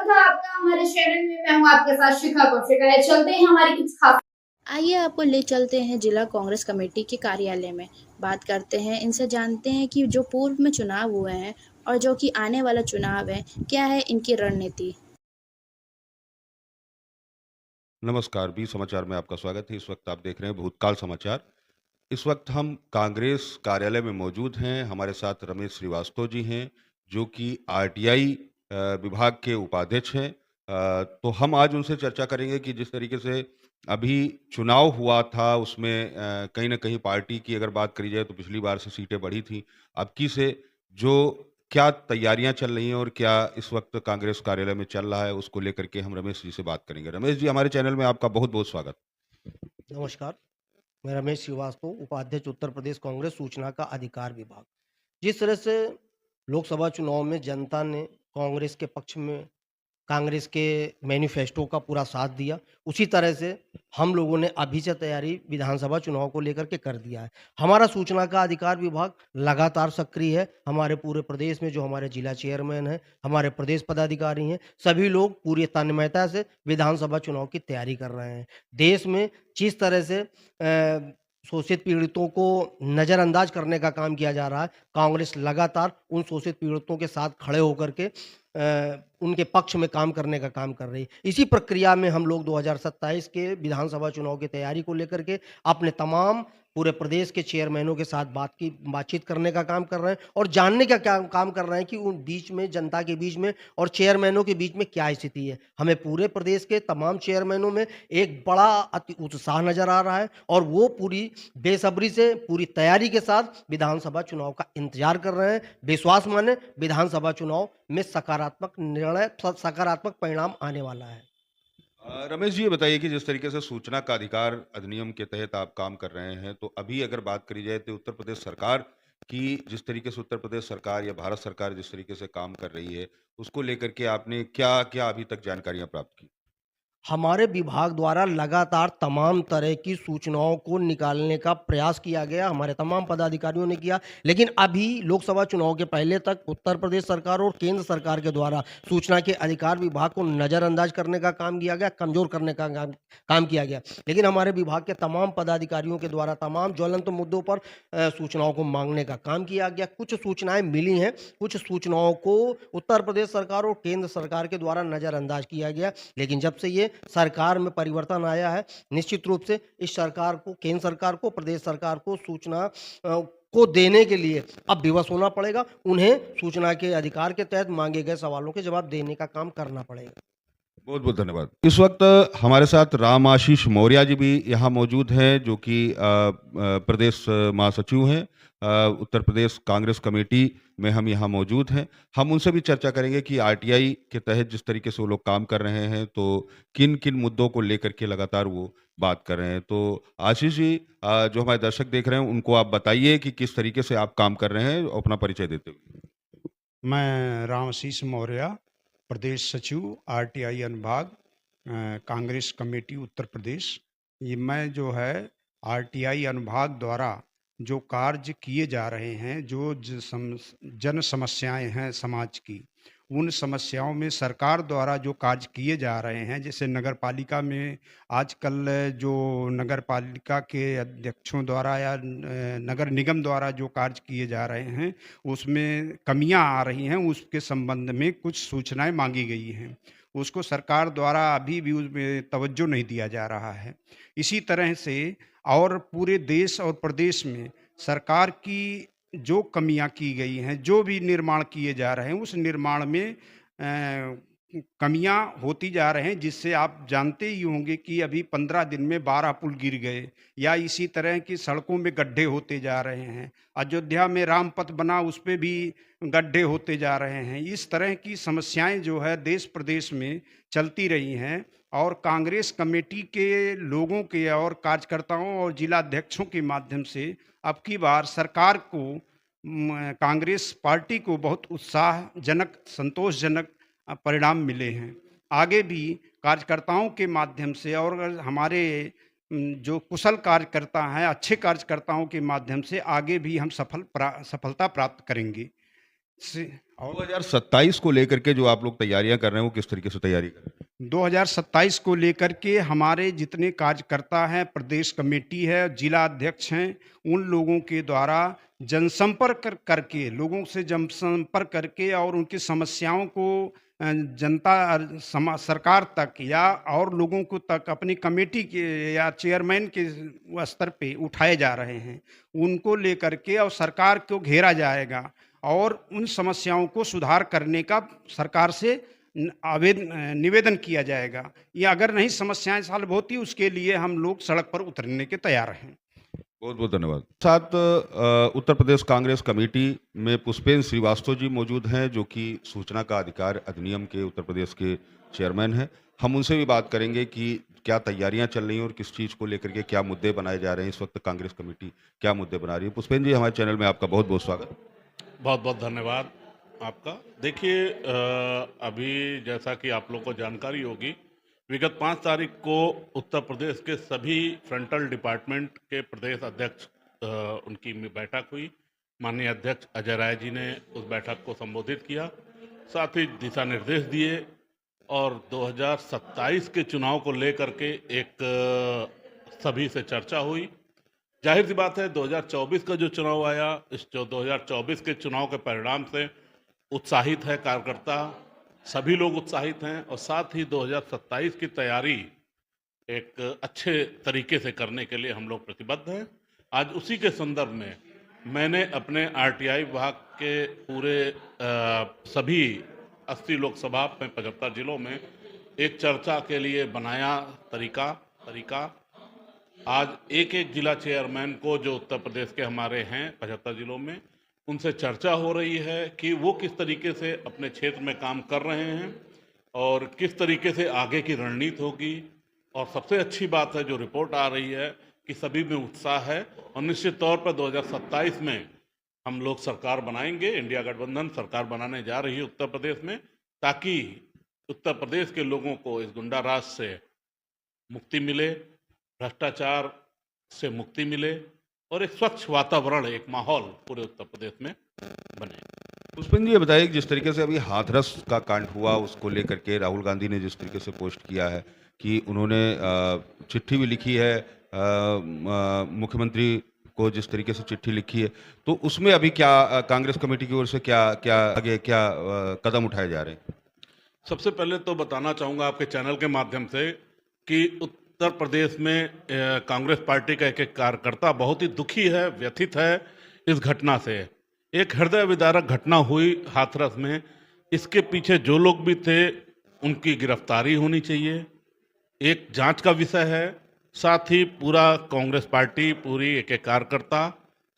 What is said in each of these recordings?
स्वागत है आपका हमारे चैनल में। मैं हूं आपके साथ शिखा कौशिक। चलते हैं हमारी कुछ खास। आइए आपको ले चलते हैं जिला कांग्रेस कमेटी के कार्यालय में। बात करते हैं, इनसे जानते हैं कि जो पूर्व में चुनाव हुए हैं और जो कि आने वाला चुनाव है, क्या है इनकी रणनीति। नमस्कार, बी समाचार में आपका स्वागत है। इस वक्त आप देख रहे हैं भूतकाल समाचार। इस वक्त हम कांग्रेस कार्यालय में मौजूद हैं। हमारे साथ रमेश श्रीवास्तव जी हैं, जो कि आरटीआई विभाग के उपाध्यक्ष हैं। तो हम आज उनसे चर्चा करेंगे कि जिस तरीके से अभी चुनाव हुआ था, उसमें कहीं न कहीं पार्टी की अगर बात करी जाए तो पिछली बार से सीटें बढ़ी थीं। अब की से जो क्या तैयारियां चल रही हैं और क्या इस वक्त कांग्रेस कार्यालय में चल रहा है, उसको लेकर के हम रमेश जी से बात करेंगे। रमेश जी, हमारे चैनल में आपका बहुत-बहुत स्वागत। नमस्कार, मैं रमेश श्रीवास्तव, उपाध्यक्ष उत्तर प्रदेश कांग्रेस सूचना का अधिकार विभाग। जिस तरह से लोकसभा चुनाव में जनता ने कांग्रेस के पक्ष में कांग्रेस के मैनिफेस्टो का पूरा साथ दिया, उसी तरह से हम लोगों ने अभी से तैयारी विधानसभा चुनाव को लेकर के कर दिया है। हमारा सूचना का अधिकार विभाग लगातार सक्रिय है। हमारे पूरे प्रदेश में जो हमारे जिला चेयरमैन हैं, हमारे प्रदेश पदाधिकारी हैं, सभी लोग पूरी तन्मयता से विधानसभा चुनाव की तैयारी कर रहे हैं। देश में जिस तरह से शोषित पीड़ितों को नज़रअंदाज करने का काम किया जा रहा है, कांग्रेस लगातार उन शोषित पीड़ितों के साथ खड़े होकर के उनके पक्ष में काम करने का काम कर रही है। इसी प्रक्रिया में हम लोग 2027 के विधानसभा चुनाव की तैयारी को लेकर के अपने तमाम पूरे प्रदेश के चेयरमैनों के साथ बातचीत करने का काम कर रहे हैं और जानने का काम कर रहे हैं कि उन बीच में जनता के बीच में और चेयरमैनों के बीच में क्या स्थिति है। हमें पूरे प्रदेश के तमाम चेयरमैनों में एक बड़ा अति उत्साह नजर आ रहा है और वो पूरी बेसब्री से पूरी तैयारी के साथ विधानसभा चुनाव का इंतजार कर रहे हैं। विश्वास माने विधानसभा चुनाव में सकारात्मक निर्णय, सकारात्मक परिणाम आने वाला है। रमेश जी, ये बताइए कि जिस तरीके से सूचना का अधिकार अधिनियम के तहत आप काम कर रहे हैं, तो अभी अगर बात करी जाए तो उत्तर प्रदेश सरकार की जिस तरीके से उत्तर प्रदेश सरकार या भारत सरकार जिस तरीके से काम कर रही है, उसको लेकर के आपने क्या-क्या अभी तक जानकारियाँ प्राप्त की? हमारे विभाग द्वारा लगातार तमाम तरह की सूचनाओं को निकालने का प्रयास किया गया, हमारे तमाम पदाधिकारियों ने किया। लेकिन अभी लोकसभा चुनाव के पहले तक उत्तर प्रदेश सरकार और केंद्र सरकार के द्वारा सूचना के अधिकार विभाग को नज़रअंदाज करने का काम किया गया, कमज़ोर करने का काम किया गया। लेकिन हमारे विभाग के तमाम पदाधिकारियों के द्वारा तमाम ज्वलंत मुद्दों पर सूचनाओं को मांगने का काम किया गया। कुछ सूचनाएँ मिली हैं, कुछ सूचनाओं को उत्तर प्रदेश सरकार और केंद्र सरकार के द्वारा नज़रअंदाज किया गया। लेकिन जब से ये सरकार में परिवर्तन आया है, निश्चित रूप से इस सरकार को, केंद्र सरकार को, प्रदेश सरकार को सूचना को देने के लिए अब विवश होना पड़ेगा। उन्हें सूचना के अधिकार के तहत मांगे गए सवालों के जवाब देने का काम करना पड़ेगा। बहुत-बहुत धन्यवाद। इस वक्त हमारे साथ राम आशीष मौर्य जी भी यहाँ मौजूद हैं, जो कि प्रदेश महासचिव हैं। उत्तर प्रदेश कांग्रेस कमेटी में हम यहाँ मौजूद हैं। हम उनसे भी चर्चा करेंगे कि आरटीआई के तहत जिस तरीके से वो लोग काम कर रहे हैं, तो किन-किन मुद्दों को लेकर के लगातार वो बात कर रहे हैं। तो आशीष जी, जो हमारे दर्शक देख रहे हैं, उनको आप बताइए कि किस तरीके से आप काम कर रहे हैं, अपना परिचय देते हुए। मैं रामाशीष मौर्य, प्रदेश सचिव आरटीआई अनुभाग, कांग्रेस कमेटी उत्तर प्रदेश। ये मैं जो है आरटीआई अनुभाग द्वारा जो कार्य किए जा रहे हैं, जो जन समस्याएं हैं समाज की, उन समस्याओं में सरकार द्वारा जो कार्य किए जा रहे हैं, जैसे नगर पालिका में आजकल जो नगर पालिका के अध्यक्षों द्वारा या नगर निगम द्वारा जो कार्य किए जा रहे हैं, उसमें कमियां आ रही हैं, उसके संबंध में कुछ सूचनाएं मांगी गई हैं। उसको सरकार द्वारा अभी भी उसमें तवज्जो नहीं दिया जा रहा है। इसी तरह से और पूरे देश और प्रदेश में सरकार की जो कमियां की गई हैं, जो भी निर्माण किए जा रहे हैं, उस निर्माण में कमियां होती जा रहे हैं, जिससे आप जानते ही होंगे कि अभी 15 दिन में 12 पुल गिर गए, या इसी तरह की सड़कों में गड्ढे होते जा रहे हैं। अयोध्या में राम पथ बना, उस पे भी गड्ढे होते जा रहे हैं। इस तरह की समस्याएं जो है देश प्रदेश में चलती रही हैं और कांग्रेस कमेटी के लोगों के और कार्यकर्ताओं और जिला अध्यक्षों के माध्यम से अब की बार सरकार को, कांग्रेस पार्टी को बहुत उत्साहजनक, संतोषजनक परिणाम मिले हैं। आगे भी कार्यकर्ताओं के माध्यम से और हमारे जो कुशल कार्यकर्ता हैं, अच्छे कार्यकर्ताओं के माध्यम से आगे भी हम सफलता प्राप्त करेंगे। से और 2027 को लेकर के जो आप लोग तैयारियां कर रहे हैं वो किस तरीके से तैयारी कर रहे हैं? 2027 को लेकर के हमारे जितने कार्यकर्ता हैं, प्रदेश कमेटी है, जिला अध्यक्ष हैं, उन लोगों के द्वारा करके लोगों से जनसंपर्क करके और उनकी समस्याओं को जनता सरकार तक या और लोगों को तक अपनी कमेटी के या चेयरमैन के स्तर पे उठाए जा रहे हैं। उनको लेकर के और सरकार को घेरा जाएगा और उन समस्याओं को सुधार करने का सरकार से निवेदन किया जाएगा। या अगर नहीं समस्याएं सॉल्व होती, उसके लिए हम लोग सड़क पर उतरने के तैयार हैं। बहुत बहुत धन्यवाद। साथ उत्तर प्रदेश कांग्रेस कमेटी में पुष्पेंद्र श्रीवास्तव जी मौजूद हैं, जो कि सूचना का अधिकार अधिनियम के उत्तर प्रदेश के चेयरमैन हैं। हम उनसे भी बात करेंगे कि क्या तैयारियां चल रही हैं और किस चीज़ को लेकर के क्या मुद्दे बनाए जा रहे हैं। इस वक्त कांग्रेस कमेटी क्या मुद्दे बना रही है। पुष्पेंद्र जी, हमारे चैनल में आपका बहुत बहुत स्वागत। बहुत बहुत धन्यवाद आपका। देखिए, अभी जैसा कि आप लोग को जानकारी होगी, विगत 5 तारीख को उत्तर प्रदेश के सभी फ्रंटल डिपार्टमेंट के प्रदेश अध्यक्ष उनकी बैठक हुई। माननीय अध्यक्ष अजय राय जी ने उस बैठक को संबोधित किया, साथ ही दिशा निर्देश दिए और 2027 के चुनाव को लेकर के एक सभी से चर्चा हुई। जाहिर सी बात है, 2024 का जो चुनाव आया, इस जो 2024 के चुनाव के परिणाम से उत्साहित है कार्यकर्ता, सभी लोग उत्साहित हैं और साथ ही 2027 की तैयारी एक अच्छे तरीके से करने के लिए हम लोग प्रतिबद्ध हैं। आज उसी के संदर्भ में मैंने अपने आरटीआई विभाग के पूरे सभी 80 लोकसभा में 75 जिलों में एक चर्चा के लिए बनाया तरीका। आज एक जिला चेयरमैन को, जो उत्तर प्रदेश के हमारे हैं 75 जिलों में, उनसे चर्चा हो रही है कि वो किस तरीके से अपने क्षेत्र में काम कर रहे हैं और किस तरीके से आगे की रणनीति होगी। और सबसे अच्छी बात है, जो रिपोर्ट आ रही है कि सभी में उत्साह है और निश्चित तौर पर 2027 में हम लोग सरकार बनाएंगे। इंडिया गठबंधन सरकार बनाने जा रही है उत्तर प्रदेश में, ताकि उत्तर प्रदेश के लोगों को इस गुंडा राज से मुक्ति मिले, भ्रष्टाचार से मुक्ति मिले और एक स्वच्छ वातावरण, एक माहौल पूरे उत्तर प्रदेश में बने। पुष्पेंद्र जी, ये बताइए कि जिस तरीके से अभी हाथरस का कांड हुआ, उसको लेकर के राहुल गांधी ने जिस तरीके से पोस्ट किया है कि उन्होंने चिट्ठी भी लिखी है, मुख्यमंत्री को जिस तरीके से चिट्ठी लिखी है, तो उसमें अभी क्या कांग्रेस कमेटी की ओर से क्या आगे कदम उठाए जा रहे हैं? सबसे पहले तो बताना चाहूँगा आपके चैनल के माध्यम से कि उत्तर प्रदेश में कांग्रेस पार्टी का एक कार्यकर्ता बहुत ही दुखी है, व्यथित है इस घटना से। एक हृदय विदारक घटना हुई हाथरस में। इसके पीछे जो लोग भी थे, उनकी गिरफ्तारी होनी चाहिए, एक जांच का विषय है। साथ ही पूरा कांग्रेस पार्टी, पूरी एक कार्यकर्ता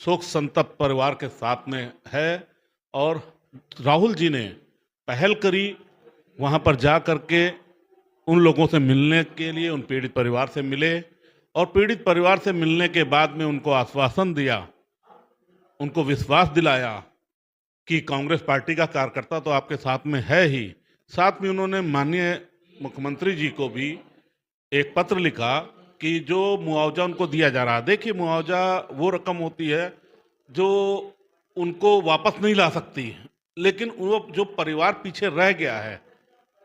शोक संतप्त परिवार के साथ में है और राहुल जी ने पहल करी वहाँ पर जा करके उन लोगों से मिलने के लिए, उन पीड़ित परिवार से मिले और पीड़ित परिवार से मिलने के बाद में उनको आश्वासन दिया, उनको विश्वास दिलाया कि कांग्रेस पार्टी का कार्यकर्ता तो आपके साथ में है ही। साथ में उन्होंने माननीय मुख्यमंत्री जी को भी एक पत्र लिखा कि जो मुआवजा उनको दिया जा रहा है, देखिए मुआवजा वो रकम होती है जो उनको वापस नहीं ला सकती, लेकिन वो जो परिवार पीछे रह गया है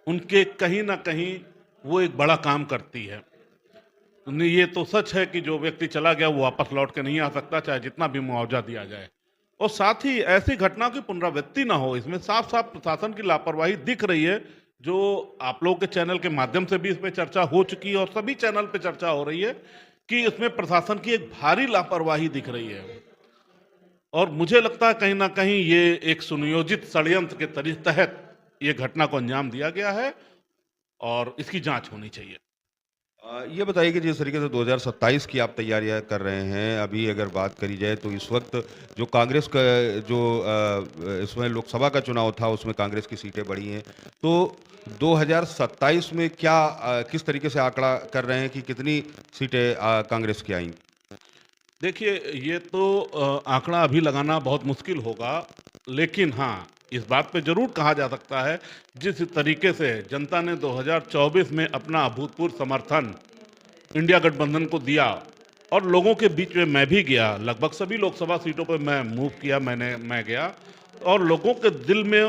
उनके कहीं ना कहीं वो एक बड़ा काम करती है। ये तो सच है कि जो व्यक्ति चला गया वो वापस लौट के नहीं आ सकता, चाहे जितना भी मुआवजा दिया जाए। और साथ ही ऐसी घटना की पुनरावृत्ति ना हो, इसमें साफ साफ प्रशासन की लापरवाही दिख रही है, जो आप लोगों के चैनल के माध्यम से भी इस पर चर्चा हो चुकी है और सभी चैनल पे चर्चा हो रही है कि इसमें प्रशासन की एक भारी लापरवाही दिख रही है। और मुझे लगता है कहीं ना कहीं ये एक सुनियोजित षड्यंत्र के तहत ये घटना को अंजाम दिया गया है और इसकी जांच होनी चाहिए। ये बताइए कि जिस तरीके से 2027 की आप तैयारियां कर रहे हैं, अभी अगर बात करी जाए तो इस वक्त जो कांग्रेस का जो इसमें लोकसभा का चुनाव था उसमें कांग्रेस की सीटें बढ़ी हैं, तो 2027 में क्या किस तरीके से आंकड़ा कर रहे हैं कि कितनी सीटें कांग्रेस की आएंगी? देखिए, ये तो आंकड़ा अभी लगाना बहुत मुश्किल होगा, लेकिन हाँ, इस बात पे जरूर कहा जा सकता है जिस तरीके से जनता ने 2024 में अपना अभूतपूर्व समर्थन इंडिया गठबंधन को दिया और लोगों के बीच में मैं भी गया, लगभग सभी लोकसभा सीटों पर मैं मूव किया, मैं गया और लोगों के दिल में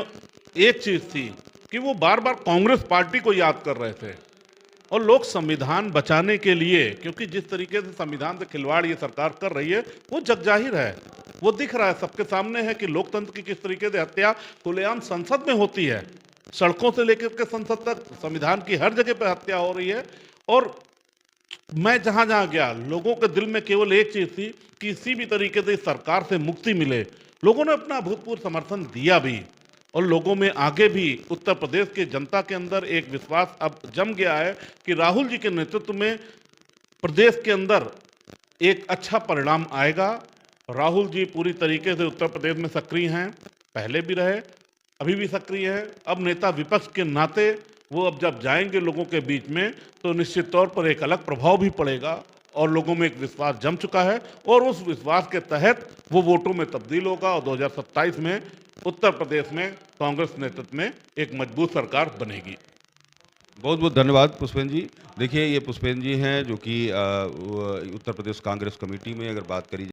एक चीज थी कि वो बार बार कांग्रेस पार्टी को याद कर रहे थे। और लोग संविधान बचाने के लिए, क्योंकि जिस तरीके से संविधान से खिलवाड़ ये सरकार कर रही है वो जगजाहिर है, वो दिख रहा है, सबके सामने है कि लोकतंत्र की किस तरीके से हत्या खुलेआम संसद में होती है। सड़कों से लेकर के संसद तक संविधान की हर जगह पर हत्या हो रही है। और मैं जहां जहां गया, लोगों के दिल में केवल एक चीज थी कि किसी भी तरीके से इस सरकार से मुक्ति मिले। लोगों ने अपना अभूतपूर्व समर्थन दिया भी, और लोगों में आगे भी उत्तर प्रदेश की जनता के अंदर एक विश्वास अब जम गया है कि राहुल जी के नेतृत्व में प्रदेश के अंदर एक अच्छा परिणाम आएगा। राहुल जी पूरी तरीके से उत्तर प्रदेश में सक्रिय हैं, पहले भी रहे, अभी भी सक्रिय है। अब नेता विपक्ष के नाते वो अब जब जाएंगे लोगों के बीच में तो निश्चित तौर पर एक अलग प्रभाव भी पड़ेगा, और लोगों में एक विश्वास जम चुका है, और उस विश्वास के तहत वो वोटों में तब्दील होगा और 2027 में उत्तर प्रदेश में कांग्रेस नेतृत्व में एक मजबूत सरकार बनेगी। बहुत बहुत धन्यवाद पुष्पेंद्र जी। देखिए, ये पुष्पेंद्र जी हैं जो कि उत्तर प्रदेश कांग्रेस कमेटी में अगर बात करी